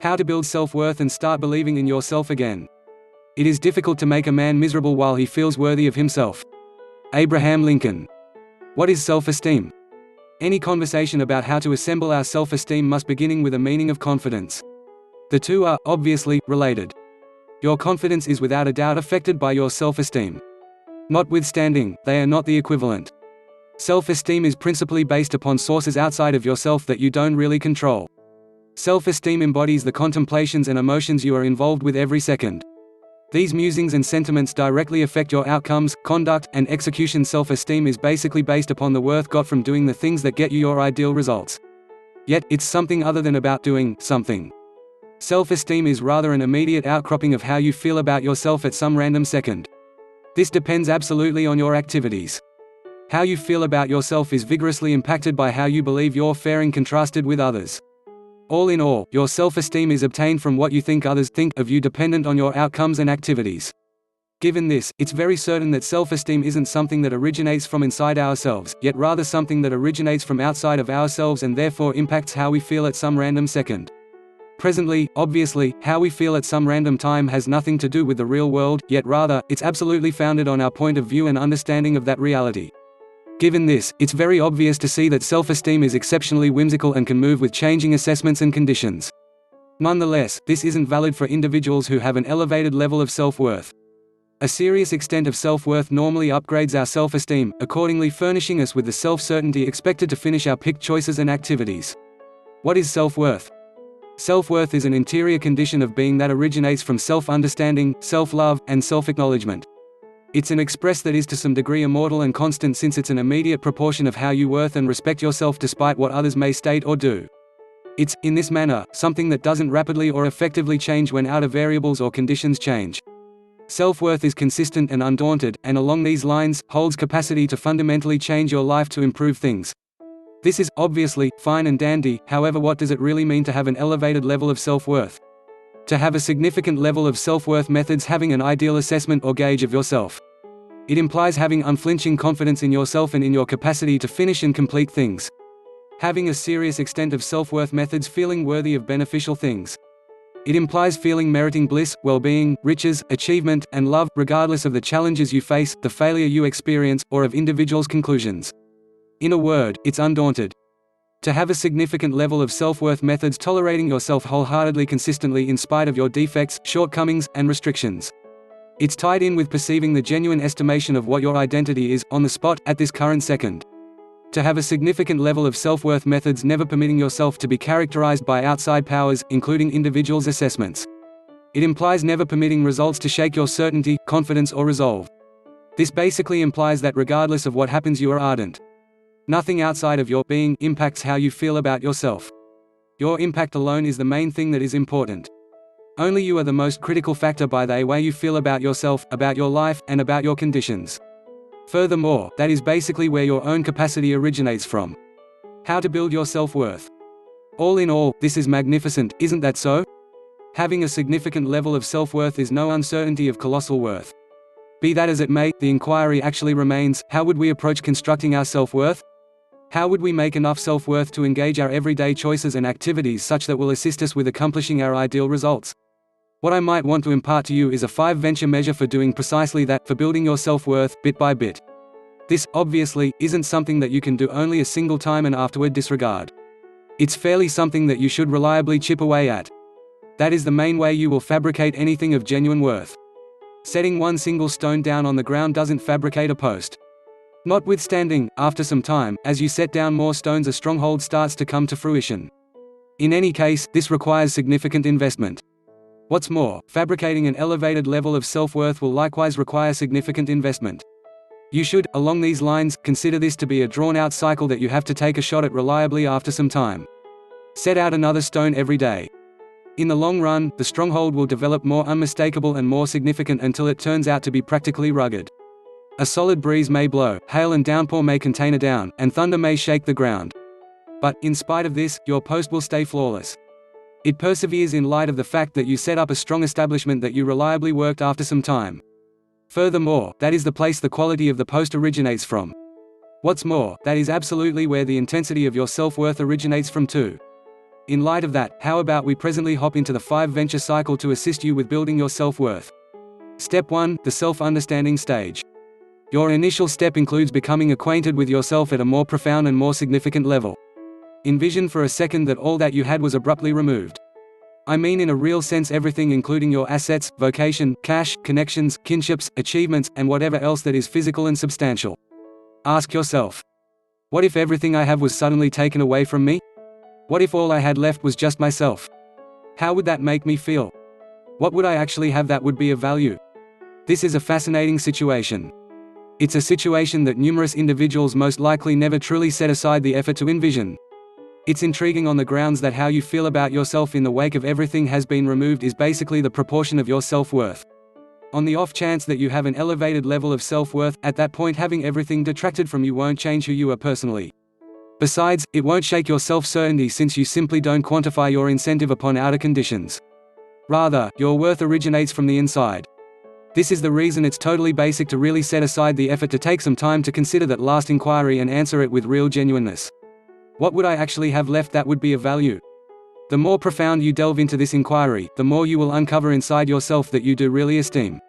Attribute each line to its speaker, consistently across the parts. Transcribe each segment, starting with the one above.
Speaker 1: How to build self-worth and start believing in yourself again. It is difficult to make a man miserable while he feels worthy of himself. Abraham Lincoln. What is self-esteem? Any conversation about how to assemble our self-esteem must begin with a meaning of confidence. The two are, obviously, related. Your confidence is without a doubt affected by your self-esteem. Notwithstanding, they are not the equivalent. Self-esteem is principally based upon sources outside of yourself that you don't really control. Self-esteem embodies the contemplations and emotions you are involved with every second. These musings and sentiments directly affect your outcomes, conduct, and execution. Self-esteem is basically based upon the worth got from doing the things that get you your ideal results. Yet, it's something other than about doing something. Self-esteem is rather an immediate outcropping of how you feel about yourself at some random second. This depends absolutely on your activities. How you feel about yourself is vigorously impacted by how you believe you're faring contrasted with others. All in all, your self-esteem is obtained from what you think others think of you, dependent on your outcomes and activities. Given this, it's very certain that self-esteem isn't something that originates from inside ourselves, yet rather something that originates from outside of ourselves and therefore impacts how we feel at some random second. Presently, obviously, how we feel at some random time has nothing to do with the real world, yet rather, it's absolutely founded on our point of view and understanding of that reality. Given this, it's very obvious to see that self-esteem is exceptionally whimsical and can move with changing assessments and conditions. Nonetheless, this isn't valid for individuals who have an elevated level of self-worth. A serious extent of self-worth normally upgrades our self-esteem, accordingly furnishing us with the self-certainty expected to finish our picked choices and activities. What is self-worth? Self-worth is an interior condition of being that originates from self-understanding, self-love, and self-acknowledgement. It's an express that is to some degree immortal and constant, since it's an immediate proportion of how you worth and respect yourself despite what others may state or do. It's, in this manner, something that doesn't rapidly or effectively change when outer variables or conditions change. Self-worth is consistent and undaunted, and along these lines, holds capacity to fundamentally change your life to improve things. This is, obviously, fine and dandy. However, what does it really mean to have an elevated level of self-worth? To have a significant level of self-worth methods having an ideal assessment or gauge of yourself. It implies having unflinching confidence in yourself and in your capacity to finish and complete things. Having a serious extent of self-worth methods feeling worthy of beneficial things. It implies feeling meriting bliss, well-being, riches, achievement, and love, regardless of the challenges you face, the failure you experience, or of individuals' conclusions. In a word, it's undaunted. To have a significant level of self-worth methods tolerating yourself wholeheartedly, consistently, in spite of your defects, shortcomings, and restrictions. It's tied in with perceiving the genuine estimation of what your identity is, on the spot, at this current second. To have a significant level of self-worth methods never permitting yourself to be characterized by outside powers, including individuals' assessments. It implies never permitting results to shake your certainty, confidence, or resolve. This basically implies that regardless of what happens, you are ardent. Nothing outside of your being impacts how you feel about yourself. Your impact alone is the main thing that is important. Only you are the most critical factor by the way you feel about yourself, about your life, and about your conditions. Furthermore, that is basically where your own capacity originates from. How to build your self-worth. All in all, this is magnificent, isn't that so? Having a significant level of self-worth is no uncertainty of colossal worth. Be that as it may, the inquiry actually remains, how would we approach constructing our self-worth? How would we make enough self-worth to engage our everyday choices and activities such that will assist us with accomplishing our ideal results? What I might want to impart to you is a 5-venture measure for doing precisely that, for building your self-worth, bit by bit. This, obviously, isn't something that you can do only a single time and afterward disregard. It's fairly something that you should reliably chip away at. That is the main way you will fabricate anything of genuine worth. Setting one single stone down on the ground doesn't fabricate a post. Notwithstanding, after some time, as you set down more stones, a stronghold starts to come to fruition. In any case, this requires significant investment. What's more, fabricating an elevated level of self-worth will likewise require significant investment. You should, along these lines, consider this to be a drawn-out cycle that you have to take a shot at reliably after some time. Set out another stone every day. In the long run, the stronghold will develop more unmistakable and more significant until it turns out to be practically rugged. A solid breeze may blow, hail and downpour may contain a down, and thunder may shake the ground. But, in spite of this, your post will stay flawless. It perseveres in light of the fact that you set up a strong establishment that you reliably worked after some time. Furthermore, that is the place the quality of the post originates from. What's more, that is absolutely where the intensity of your self-worth originates from too. In light of that, how about we presently hop into the 5-venture cycle to assist you with building your self-worth. Step 1. The self-understanding stage. Your initial step includes becoming acquainted with yourself at a more profound and more significant level. Envision for a second that all that you had was abruptly removed. I mean in a real sense everything, including your assets, vocation, cash, connections, kinships, achievements, and whatever else that is physical and substantial. Ask yourself, what if everything I have was suddenly taken away from me? What if all I had left was just myself? How would that make me feel? What would I actually have that would be of value? This is a fascinating situation. It's a situation that numerous individuals most likely never truly set aside the effort to envision. It's intriguing on the grounds that how you feel about yourself in the wake of everything has been removed is basically the proportion of your self-worth. On the off chance that you have an elevated level of self-worth, at that point having everything detracted from you won't change who you are personally. Besides, it won't shake your self-certainty since you simply don't quantify your incentive upon outer conditions. Rather, your worth originates from the inside. This is the reason it's totally basic to really set aside the effort to take some time to consider that last inquiry and answer it with real genuineness. What would I actually have left that would be of value? The more profound you delve into this inquiry, the more you will uncover inside yourself that you do really esteem.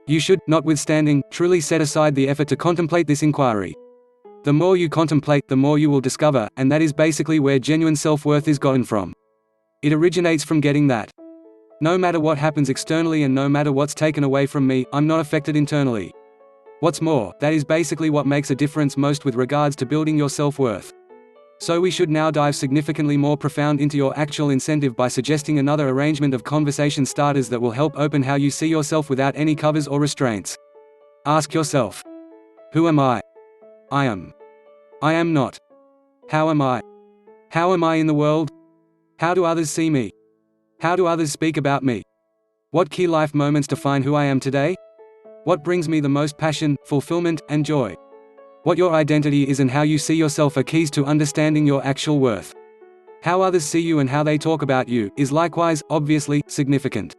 Speaker 1: You should, notwithstanding, truly set aside the effort to contemplate this inquiry. The more you contemplate, the more you will discover, and that is basically where genuine self-worth is gotten from. It originates from getting that. No matter what happens externally and no matter what's taken away from me, I'm not affected internally. What's more, that is basically what makes a difference most with regards to building your self-worth. So we should now dive significantly more profound into your actual incentive by suggesting another arrangement of conversation starters that will help open how you see yourself without any covers or restraints. Ask yourself, who am I? I am. I am not. How am I? How am I in the world? How do others see me? How do others speak about me? What key life moments define who I am today? What brings me the most passion, fulfillment, and joy? What your identity is and how you see yourself are keys to understanding your actual worth. How others see you and how they talk about you is likewise, obviously, significant.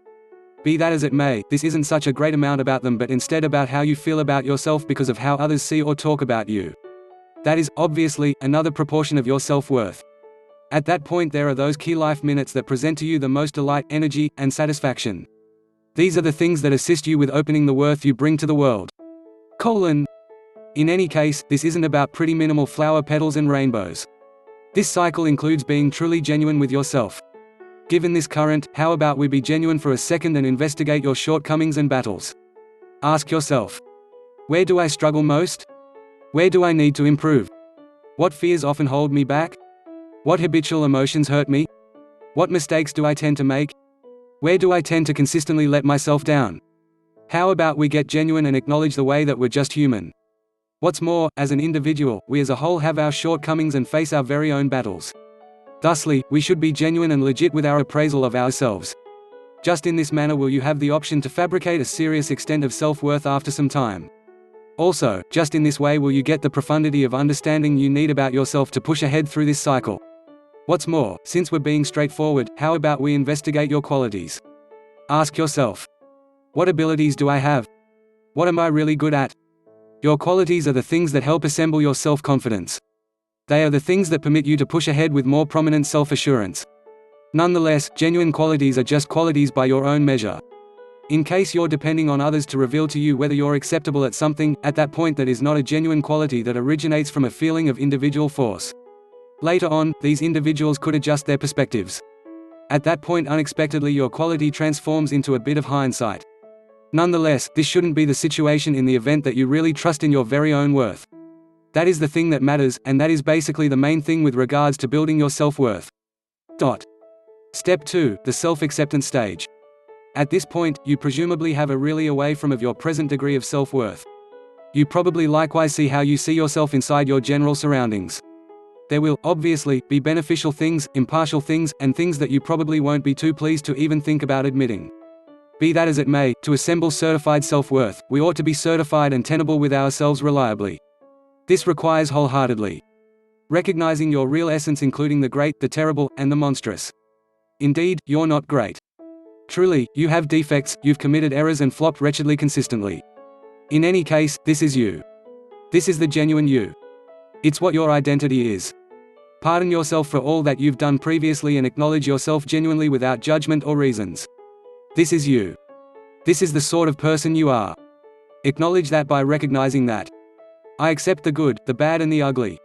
Speaker 1: Be that as it may, this isn't such a great amount about them but instead about how you feel about yourself because of how others see or talk about you. That is, obviously, another proportion of your self-worth. At that point there are those key life minutes that present to you the most delight, energy, and satisfaction. These are the things that assist you with opening the worth you bring to the world. In any case, this isn't about pretty minimal flower petals and rainbows. This cycle includes being truly genuine with yourself. Given this current, how about we be genuine for a second and investigate your shortcomings and battles? Ask yourself, where do I struggle most? Where do I need to improve? What fears often hold me back? What habitual emotions hurt me? What mistakes do I tend to make? Where do I tend to consistently let myself down? How about we get genuine and acknowledge the way that we're just human? What's more, as an individual, we as a whole have our shortcomings and face our very own battles. Thusly, we should be genuine and legit with our appraisal of ourselves. Just in this manner will you have the option to fabricate a serious extent of self-worth after some time. Also, just in this way will you get the profundity of understanding you need about yourself to push ahead through this cycle. What's more, since we're being straightforward, how about we investigate your qualities? Ask yourself, what abilities do I have? What am I really good at? Your qualities are the things that help assemble your self-confidence. They are the things that permit you to push ahead with more prominent self-assurance. Nonetheless, genuine qualities are just qualities by your own measure. In case you're depending on others to reveal to you whether you're acceptable at something, at that point that is not a genuine quality that originates from a feeling of individual force. Later on, these individuals could adjust their perspectives. At that point unexpectedly your quality transforms into a bit of hindsight. Nonetheless, this shouldn't be the situation in the event that you really trust in your very own worth. That is the thing that matters, and that is basically the main thing with regards to building your self-worth. Step 2. The self-acceptance stage. At this point, you presumably have a really away from of your present degree of self-worth. You probably likewise see how you see yourself inside your general surroundings. There will, obviously, be beneficial things, impartial things, and things that you probably won't be too pleased to even think about admitting. Be that as it may, to assemble certified self-worth, we ought to be certified and tenable with ourselves reliably. This requires wholeheartedly recognizing your real essence, including the great, the terrible, and the monstrous. Indeed, you're not great. Truly, you have defects, you've committed errors and flopped wretchedly consistently. In any case, this is you. This is the genuine you. It's what your identity is. Pardon yourself for all that you've done previously and acknowledge yourself genuinely without judgment or reasons. This is you. This is the sort of person you are. Acknowledge that by recognizing that. I accept the good, the bad and the ugly.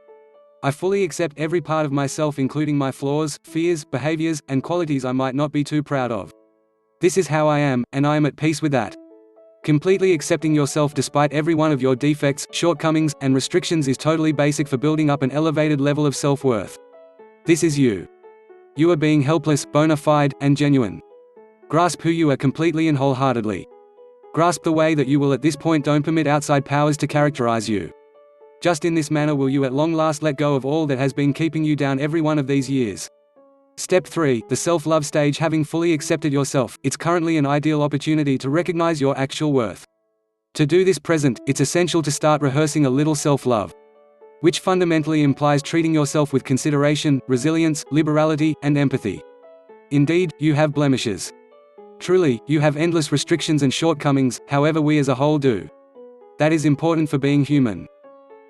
Speaker 1: I fully accept every part of myself, including my flaws, fears, behaviors, and qualities I might not be too proud of. This is how I am, and I am at peace with that. Completely accepting yourself despite every one of your defects, shortcomings, and restrictions is totally basic for building up an elevated level of self-worth. This is you. You are being helpless, bona fide, and genuine. Grasp who you are completely and wholeheartedly. Grasp the way that you will at this point don't permit outside powers to characterize you. Just in this manner will you at long last let go of all that has been keeping you down every one of these years. Step 3, the self-love stage. Having fully accepted yourself, it's currently an ideal opportunity to recognize your actual worth. To do this it's essential to start rehearsing a little self-love, which fundamentally implies treating yourself with consideration, resilience, liberality, and empathy. Indeed, you have blemishes. Truly, you have endless restrictions and shortcomings, however we as a whole do. That is important for being human.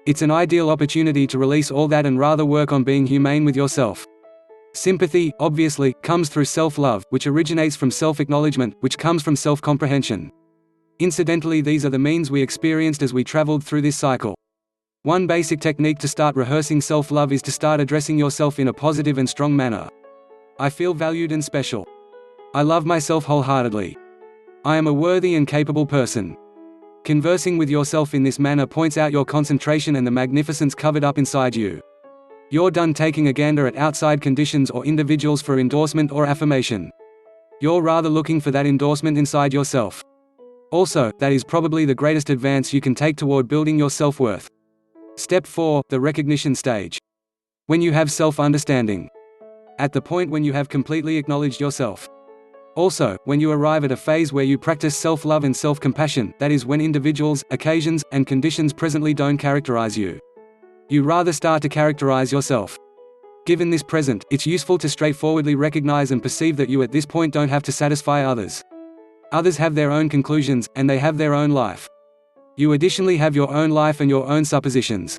Speaker 1: It's an ideal opportunity to release all that and rather work on being humane with yourself. Sympathy, obviously, comes through self-love, which originates from self-acknowledgement, which comes from self-comprehension. Incidentally, these are the means we experienced as we traveled through this cycle. One basic technique to start rehearsing self-love is to start addressing yourself in a positive and strong manner. I feel valued and special. I love myself wholeheartedly. I am a worthy and capable person. Conversing with yourself in this manner points out your concentration and the magnificence covered up inside you. You're done taking a gander at outside conditions or individuals for endorsement or affirmation. You're rather looking for that endorsement inside yourself. Also, that is probably the greatest advance you can take toward building your self-worth. Step 4, the recognition stage. When you have self-understanding. At the point when you have completely acknowledged yourself. Also, when you arrive at a phase where you practice self-love and self-compassion, that is when individuals, occasions, and conditions presently don't characterize you. You rather start to characterize yourself. Given this present, it's useful to straightforwardly recognize and perceive that you at this point don't have to satisfy others. Others have their own conclusions, and they have their own life. You additionally have your own life and your own suppositions.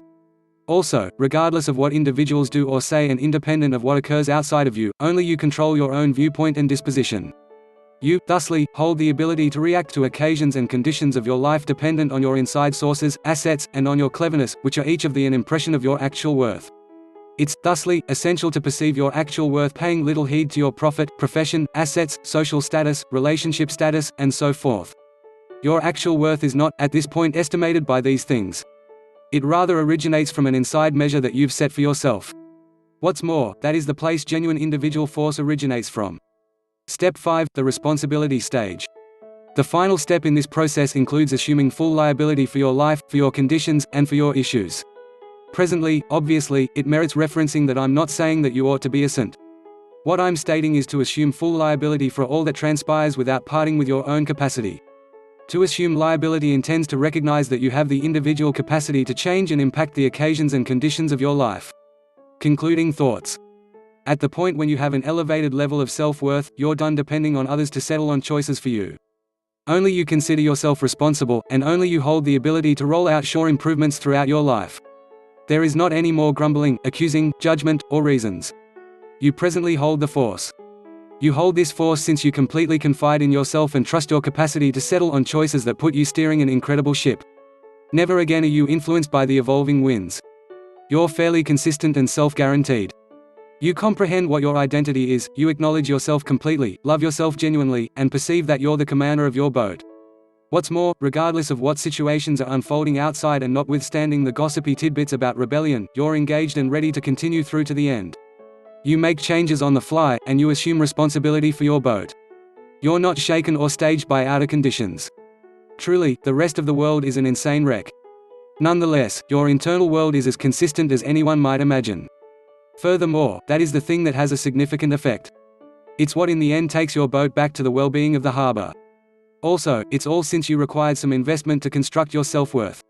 Speaker 1: Also, regardless of what individuals do or say and independent of what occurs outside of you, only you control your own viewpoint and disposition. You, thusly, hold the ability to react to occasions and conditions of your life dependent on your inside sources, assets, and on your cleverness, which are each of the an impression of your actual worth. It's, thusly, essential to perceive your actual worth paying little heed to your profit, profession, assets, social status, relationship status, and so forth. Your actual worth is not, at this point, estimated by these things. It rather originates from an inside measure that you've set for yourself. What's more, that is the place genuine individual force originates from. Step 5, the responsibility stage. The final step in this process includes assuming full liability for your life, for your conditions, and for your issues. Presently, obviously, it merits referencing that I'm not saying that you ought to be a saint. What I'm stating is to assume full liability for all that transpires without parting with your own capacity. To assume liability intends to recognize that you have the individual capacity to change and impact the occasions and conditions of your life. Concluding thoughts. At the point when you have an elevated level of self-worth, you're done depending on others to settle on choices for you. Only you consider yourself responsible, and only you hold the ability to roll out sure improvements throughout your life. There is not any more grumbling, accusing, judgment, or reasons. You presently hold the force. You hold this force since you completely confide in yourself and trust your capacity to settle on choices that put you steering an incredible ship. Never again are you influenced by the evolving winds. You're fairly consistent and self-guaranteed. You comprehend what your identity is, you acknowledge yourself completely, love yourself genuinely, and perceive that you're the commander of your boat. What's more, regardless of what situations are unfolding outside and notwithstanding the gossipy tidbits about rebellion, you're engaged and ready to continue through to the end. You make changes on the fly, and you assume responsibility for your boat. You're not shaken or staged by outer conditions. Truly, the rest of the world is an insane wreck. Nonetheless, your internal world is as consistent as anyone might imagine. Furthermore, that is the thing that has a significant effect. It's what in the end takes your boat back to the well-being of the harbor. Also, it's all since you required some investment to construct your self-worth.